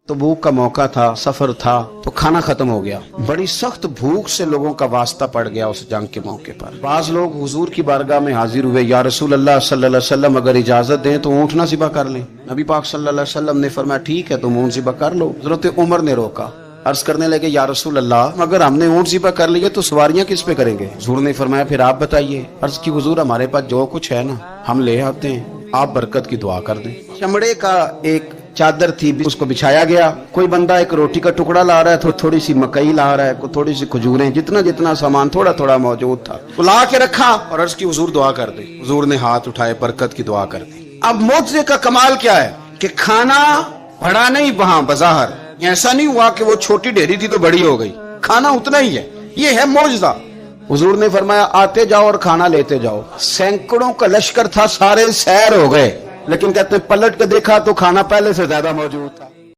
तबूक का मौका था, सफर था, तो खाना खत्म हो गया। बड़ी सख्त भूख से लोगों का वास्ता पड़ गया उस जंग के मौके पर। बाज लोग हुजूर की बारगाह में हाजिर हुए, या रसूल अल्लाह सल्लल्लाहु अलैहि वसल्लम अगर इजाजत दें तो ऊँट ना ज़िबा कर लें। नबी पाक सल्लल्लाहु अलैहि वसल्लम ने फरमाया ठीक है तुम ऊँट ज़िबा कर लो। हज़रत उमर ने रोका, अर्ज करने लगे या रसूल अल्लाह अगर हमने ऊँट ज़िबा कर लिए तो सवारियां किस पे करेंगे। हुजूर ने फरमाया फिर आप बताइए। अर्ज की हुजूर हमारे पास जो कुछ है ना हम ले आते हैं, आप बरकत की दुआ कर दें। चमड़े का एक चादर थी, उसको बिछाया गया। कोई बंदा एक रोटी का टुकड़ा ला रहा है, तो थोड़ी सी मकई ला रहा है, कोई थोड़ी सी खजूरें, जितना जितना सामान थोड़ा थोड़ा मौजूद था ला के रखा और अर्ज की हुजूर दुआ कर दे। हुजूर ने हाथ उठाए, बरकत की दुआ कर दी। अब मोज़े का कमाल क्या है कि खाना बड़ा नहीं, वहां बाजार ऐसा नहीं हुआ कि वो छोटी ढेरी थी तो बड़ी हो गई, खाना उतना ही है। ये है मौजज़ा। हुजूर ने फरमाया आते जाओ और खाना लेते जाओ। सैकड़ों का लश्कर था, सारे सैर हो गए, लेकिन कहते हैं पलट के देखा तो खाना पहले से ज्यादा मौजूद था।